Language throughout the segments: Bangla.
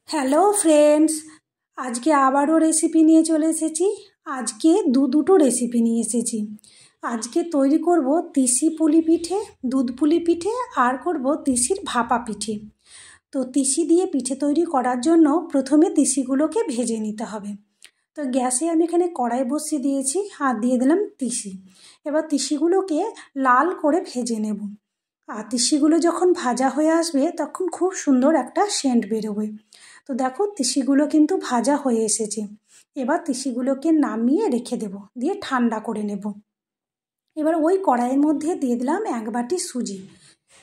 হ্যালো ফ্রেন্ডস, আজকে আবারও রেসিপি নিয়ে চলে এসেছি। আজকে দুটো রেসিপি নিয়ে এসেছি। আজকে তৈরি করব তিসি পুলি পিঠে, দুধ পুলি পিঠে, আর করব তিসির ভাপা পিঠে। তো তিসি দিয়ে পিঠে তৈরি করার জন্য প্রথমে তিসিগুলোকে ভেজে নিতে হবে। তো গ্যাসে আমি এখানে কড়াই বসিয়ে দিয়েছি আর দিয়ে দিলাম তিসি। এবার তিসিগুলোকে লাল করে ভেজে নেব। আর তিসিগুলো যখন ভাজা হয়ে আসবে তখন খুব সুন্দর একটা সেন্ট বেরোবে। তো দেখো তিসিগুলো কিন্তু ভাজা হয়ে এসেছে। এবার তিসিগুলোকে নামিয়ে রেখে দেব, দিয়ে ঠান্ডা করে নেব। এবার ওই কড়াইয়ের মধ্যে দিয়ে দিলাম 1 বাটি সুজি।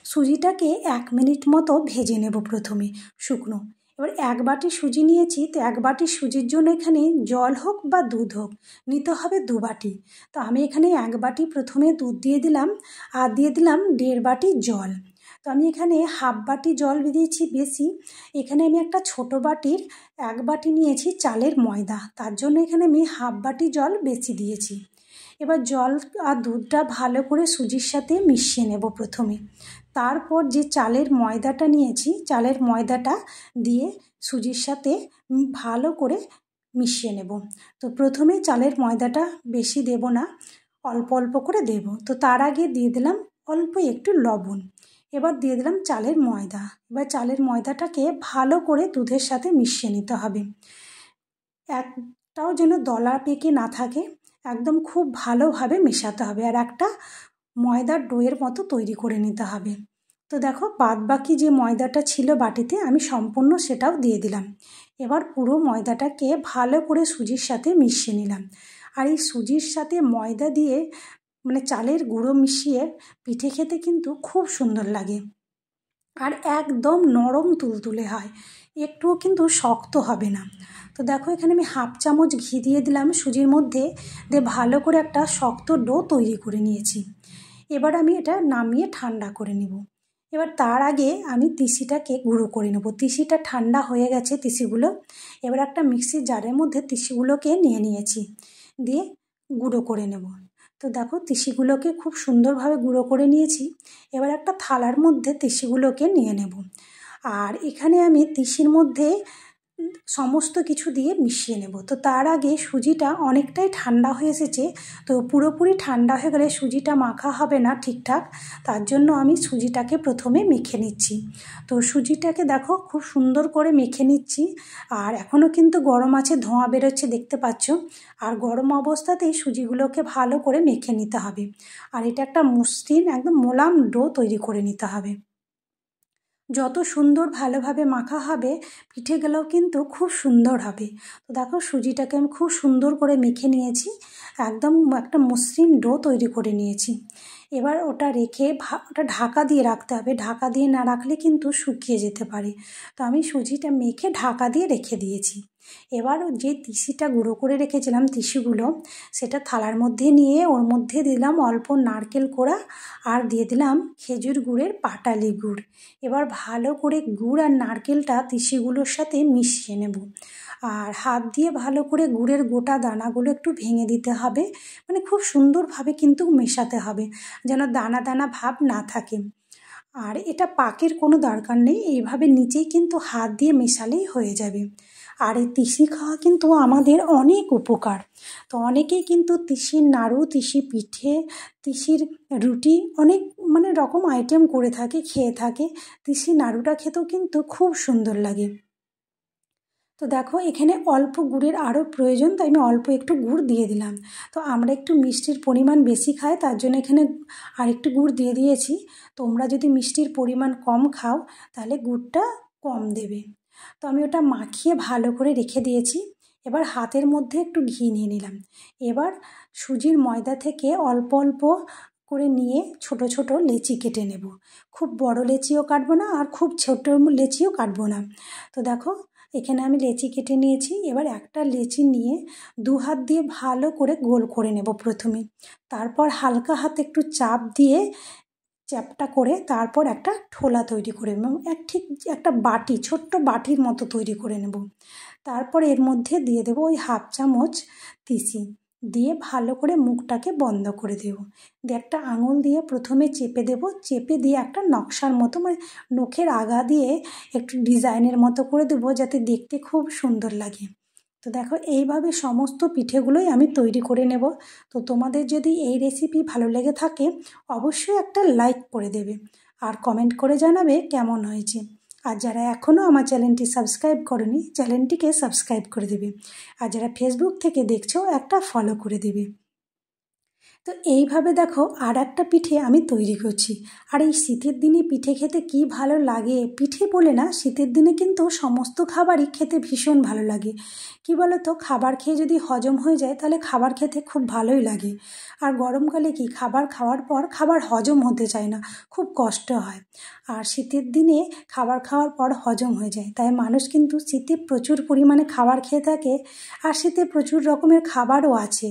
সুজিটাকে 1 মিনিট মতো ভেজে নেব প্রথমে শুকনো। এবার 1 বাটি সুজি নিয়েছি, তো 1 বাটি সুজির জন্য এখানে জল হোক বা দুধ হোক নিতে হবে 2 বাটি। তো আমি এখানে 1 বাটি প্রথমে দুধ দিয়ে দিলাম আর দিয়ে দিলাম 1.5 বাটি জল। তো আমি এখানে হাফ বাটি জল দিয়েছি বেশি। এখানে আমি একটা ছোট বাটির 1 বাটি নিয়েছি চালের ময়দা, তার জন্য এখানে আমি হাফ বাটি জল বেশি দিয়েছি। এবার জল আর দুধটা ভালো করে সুজির সাথে মিশিয়ে নেব প্রথমে। তারপর যে চালের ময়দাটা নিয়েছি, চালের ময়দাটা দিয়ে সুজির সাথে ভালো করে মিশিয়ে নেব। তো প্রথমে চালের ময়দাটা বেশি দেব না, অল্প অল্প করে দেব। তো তার আগে দিয়ে দিলাম অল্প একটু লবণ। এবার দিয়ে দিলাম চালের ময়দা। এবার চালের ময়দাটাকে ভালো করে দুধের সাথে মিশিয়ে নিতে হবে। একটাও যেন দলা পেকে না থাকে, একদম খুব ভালোভাবে মেশাতে হবে। আর একটা ময়দার ডোয়ের মতো তৈরি করে নিতে হবে। তো দেখো বাদ বাকি যে ময়দাটা ছিল বাটিতে আমি সম্পূর্ণ সেটাও দিয়ে দিলাম। এবার পুরো ময়দাটাকে ভালো করে সুজির সাথে মিশিয়ে নিলাম। আর এই সুজির সাথে ময়দা দিয়ে মানে চালের গুঁড়ো মিশিয়ে পিঠে খেতে কিন্তু খুব সুন্দর লাগে। আর একদম নরম তুলতুলে হয়, একটুও কিন্তু শক্ত হবে না। তো দেখো এখানে আমি হাফ চামচ ঘি দিয়ে দিলাম সুজির মধ্যে, দিয়ে ভালো করে একটা শক্ত ডো তৈরি করে নিয়েছি। এবার আমি এটা নামিয়ে ঠান্ডা করে নেব। এবার তার আগে আমি তিসিটাকে গুঁড়ো করে নেব। তিসিটা ঠান্ডা হয়ে গেছে তিসিগুলো। এবার একটা মিক্সির জারের মধ্যে তিসিগুলোকে নিয়ে নিয়েছি, দিয়ে গুঁড়ো করে নেব। তো দেখো তিসিগুলোকে খুব সুন্দরভাবে গুঁড়ো করে নিয়েছি। এবার একটা থালার মধ্যে তিসিগুলোকে নিয়ে নেব। আর এখানে আমি তিসির মধ্যে সমস্ত কিছু দিয়ে মিশিয়ে নেব। তো তার আগে সুজিটা অনেকটাই ঠান্ডা হয়ে এসেছে। তো পুরোপুরি ঠান্ডা হয়ে গেলে সুজিটা মাখা হবে না ঠিকঠাক, তার জন্য আমি সুজিটাকে প্রথমে মেখে নিচ্ছি। তো সুজিটাকে দেখো খুব সুন্দর করে মেখে নিচ্ছি। আর এখনও কিন্তু গরম আছে, ধোঁয়া বেরোচ্ছে দেখতে পাচ্ছ। আর গরম অবস্থাতেই সুজিগুলোকে ভালো করে মেখে নিতে হবে। আর এটা একটা মসৃণ একদম মোলাম ডো তৈরি করে নিতে হবে। যত সুন্দর ভালোভাবে মাখা হবে পিঠেগুলোও কিন্তু খুব সুন্দর হবে। তো দেখো সুজিটাকে আমি খুব সুন্দর করে মেখে নিয়েছি, একদম একটা মসৃণ ডো তৈরি করে নিয়েছি। এবার ওটা রেখে ওটা ঢাকা দিয়ে রাখতে হবে, ঢাকা দিয়ে না রাখলে কিন্তু শুকিয়ে যেতে পারে। তো আমি সুজিটা মেখে ঢাকা দিয়ে রেখে দিয়েছি। এবার যে তিসিটা গুঁড়ো করে রেখেছিলাম তিসিগুলো, সেটা থালার মধ্যে নিয়ে ওর মধ্যে দিলাম অল্প নারকেল কোড়া আর দিয়ে দিলাম খেজুর গুড়ের পাটালি গুড়। এবার ভালো করে গুড় আর নারকেলটা তিসিগুলোর সাথে মিশিয়ে নেব। আর হাত দিয়ে ভালো করে গুড়ের গোটা দানাগুলো একটু ভেঙে দিতে হবে, মানে খুব সুন্দরভাবে কিন্তু মেশাতে হবে যেন দানা দানা ভাব না থাকে। আর এটা পাকের কোনো দরকার নেই, এইভাবে নিচেই কিন্তু হাত দিয়ে মেশালেই হয়ে যাবে। আর এই তিসি খাওয়া কিন্তু আমাদের অনেক উপকার। তো অনেকেই কিন্তু তিসির নাড়ু, তিসি পিঠে, তিসির রুটি অনেক মানে রকম আইটেম করে থাকে, খেয়ে থাকে। তিসি নাড়ুটা খেতেও কিন্তু খুব সুন্দর লাগে। তো দেখো এখানে অল্প গুড়ের আরও প্রয়োজন, তাই আমি অল্প একটু গুড় দিয়ে দিলাম। তো আমরা একটু মিষ্টির পরিমাণ বেশি খাই, তার জন্য এখানে আর একটু গুড় দিয়ে দিয়েছি। তোমরা যদি মিষ্টির পরিমাণ কম খাও তাহলে গুড়টা কম দেবে। তো আমি ওটা মাখিয়ে ভালো করে রেখে দিয়েছি। এবার হাতের মধ্যে একটু ঘি নিয়ে নিলাম। এবার সুজির ময়দা থেকে অল্প অল্প করে নিয়ে ছোট ছোট লেচি কেটে নেব। খুব বড় লেচিও কাটবো না আর খুব ছোট লেচিও কাটবো না। তো দেখো এখানে আমি লেচি কেটে নিয়েছি। এবার একটা লেচি নিয়ে 2 হাত দিয়ে ভালো করে গোল করে নেব প্রথমে। তারপর হালকা হাতে একটু চাপ দিয়ে চ্যাপটা করে তারপর একটা ঠোলা তৈরি করে নেব, ঠিক একটা বাটি, ছোট্ট বাটির মতো তৈরি করে নেব। তারপর এর মধ্যে দিয়ে দেবো ওই হাফ চামচ তিসি, দিয়ে ভালো করে মুখটাকে বন্ধ করে দেব। দিয়ে একটা আঙুল দিয়ে প্রথমে চেপে দেব, চেপে দিয়ে একটা নকশার মতো মানে নখের আগা দিয়ে একটু ডিজাইনের মতো করে দেবো যাতে দেখতে খুব সুন্দর লাগে। তো দেখো এইভাবে সমস্ত পিঠেগুলোই আমি তৈরি করে নেব। তো তোমাদের যদি এই রেসিপি ভালো লেগে থাকে অবশ্যই একটা লাইক করে দেবে আর কমেন্ট করে জানাবে কেমন হয়েছে। আর যারা এখনও আমার চ্যানেলটি সাবস্ক্রাইব করেনি চ্যানেলটিকে সাবস্ক্রাইব করে দেবে। আর যারা ফেসবুক থেকে দেখছো একটা ফলো করে দেবে। তো এইভাবে দেখো আর একটা পিঠে আমি তৈরি করছি। আর এই শীতের দিনে পিঠে খেতে কি ভালো লাগে, পিঠে বলে না, শীতের দিনে কিন্তু সমস্ত খাবারই খেতে ভীষণ ভালো লাগে। কি বলো তো, খাবার খেয়ে যদি হজম হয়ে যায় তাহলে খাবার খেতে খুব ভালোই লাগে। আর গরমকালে কি খাবার খাওয়ার পর খাবার হজম হতে চায় না, খুব কষ্ট হয়। আর শীতের দিনে খাবার খাওয়ার পর হজম হয়ে যায়, তাই মানুষ কিন্তু শীতে প্রচুর পরিমাণে খাবার খেয়ে থাকে। আর শীতে প্রচুর রকমের খাবারও আছে।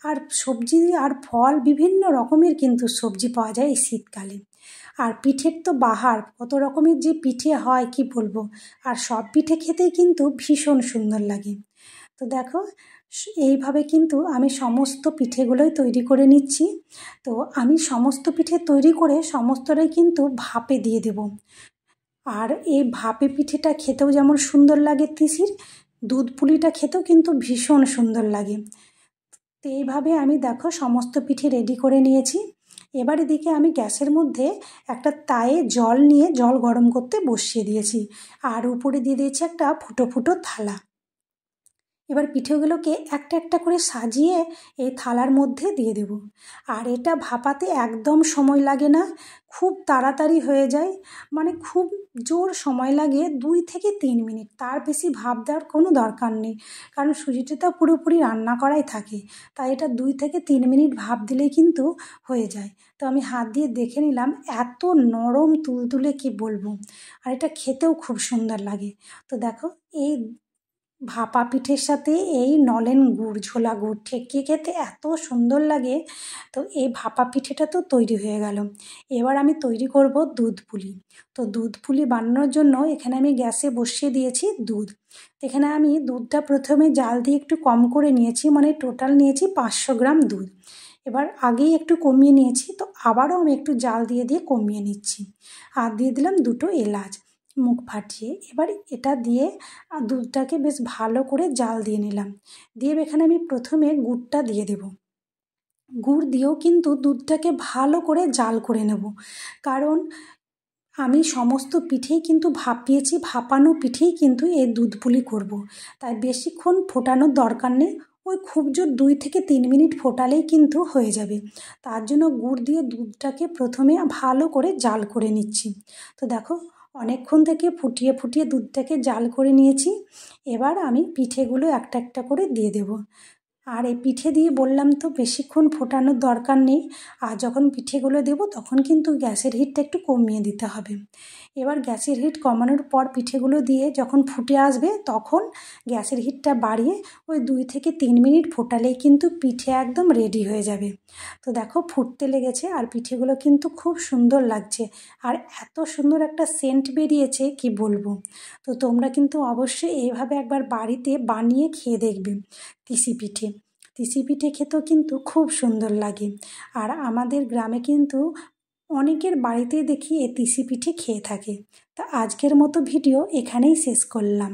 আর সবজি আর ফল বিভিন্ন রকমের কিন্তু সবজি পাওয়া যায় এই শীতকালে। আর পিঠের তো বাহার, কত রকমের যে পিঠে হয় কি বলবো। আর সব পিঠে খেতেই কিন্তু ভীষণ সুন্দর লাগে। তো দেখো এইভাবে কিন্তু আমি সমস্ত পিঠেগুলোই তৈরি করে নিচ্ছি। তো আমি সমস্ত পিঠে তৈরি করে সমস্তটাই কিন্তু ভাপে দিয়ে দেব। আর এই ভাপে পিঠেটা খেতেও যেমন সুন্দর লাগে তিসির, দুধ পুলিটা খেতেও কিন্তু ভীষণ সুন্দর লাগে। তো এইভাবে আমি দেখো সমস্ত পিঠে রেডি করে নিয়েছি। এবার এদিকে আমি গ্যাসের মধ্যে একটা তায়ে জল নিয়ে জল গরম করতে বসিয়ে দিয়েছি। আর উপরে দিয়ে দিয়েছি একটা ফুটো ফুটো থালা। এবার পিঠেগুলোকে একটা একটা করে সাজিয়ে এই থালার মধ্যে দিয়ে দেব। আর এটা ভাপাতে একদম সময় লাগে না, খুব তাড়াতাড়ি হয়ে যায়। মানে খুব জোর সময় লাগে 2 থেকে 3 মিনিট, তার বেশি ভাপ দেওয়ার কোনো দরকার নেই। কারণ সুজিটা তো পুরোপুরি রান্না করাই থাকে, তাই এটা 2 থেকে 3 মিনিট ভাপ দিলেই কিন্তু হয়ে যায়। তো আমি হাত দিয়ে দেখে নিলাম, এত নরম তুলতুলে কি বলবো। আর এটা খেতেও খুব সুন্দর লাগে। তো দেখো এই ভাপা পিঠের সাথে এই নলেন গুড়, ঝোলা গুড় ঠেকিয়ে খেতে এত সুন্দর লাগে। তো এই ভাপা পিঠেটা তো তৈরি হয়ে গেল। এবার আমি তৈরি করব দুধ পুলি। তো দুধ পুলি বানানোর জন্য এখানে আমি গ্যাসে বসিয়ে দিয়েছি দুধ। এখানে আমি দুধটা প্রথমে জাল দিয়ে একটু কম করে নিয়েছি, মানে টোটাল নিয়েছি 500 গ্রাম দুধ। এবার আগেই একটু কমিয়ে নিয়েছি, তো আবারও আমি একটু জাল দিয়ে দিয়ে কমিয়ে নিচ্ছি। আর দিয়ে দিলাম 2টো এলাচ মুখ ফাটিয়ে। এবার এটা দিয়ে দুধটাকে বেশ ভালো করে জাল দিয়ে নিলাম। দিয়ে এখানে আমি প্রথমে গুড়টা দিয়ে দেব। গুড় দিয়েও কিন্তু দুধটাকে ভালো করে জাল করে নেব, কারণ আমি সমস্ত পিঠেই কিন্তু ভাপিয়েছি, ভাপানো পিঠেই কিন্তু এই দুধ পুলি করব। তাই বেশিক্ষণ ফোটানোর দরকার নেই, ওই খুব জোর 2 থেকে 3 মিনিট ফোটালেই কিন্তু হয়ে যাবে। তার জন্য গুড় দিয়ে দুধটাকে প্রথমে ভালো করে জাল করে নিচ্ছি। তো দেখো অনেকক্ষণ থেকে ফুটিয়ে ফুটিয়ে দুধটাকে জাল করে নিয়েছি। এবার আমি পিঠেগুলো একটা একটা করে দিয়ে দেব। আর এই পিঠে দিয়ে বললাম তো বেশিক্ষণ ফোটানোর দরকার নেই। আর যখন পিঠেগুলো দেব তখন কিন্তু গ্যাসের হিটটা একটু কমিয়ে দিতে হবে। এবার গ্যাসের হিট কমানোর পর পিঠেগুলো দিয়ে যখন ফুটে আসবে তখন গ্যাসের হিটটা বাড়িয়ে ওই 2 থেকে 3 মিনিট ফোটালেই কিন্তু পিঠে একদম রেডি হয়ে যাবে। তো দেখো ফুটতে লেগেছে আর পিঠেগুলো কিন্তু খুব সুন্দর লাগছে। আর এত সুন্দর একটা সেন্ট বেরিয়েছে কি বলবো। তো তোমরা কিন্তু অবশ্যই এইভাবে একবার বাড়িতে বানিয়ে খেয়ে দেখবে তিসি পিঠে। তিসি পিঠে খেতেও কিন্তু খুব সুন্দর লাগে। আর আমাদের গ্রামে কিন্তু অনেকের বাড়িতেই দেখি এই তিসি পিঠে খেয়ে থাকে। তা আজকের মতো ভিডিও এখানেই শেষ করলাম।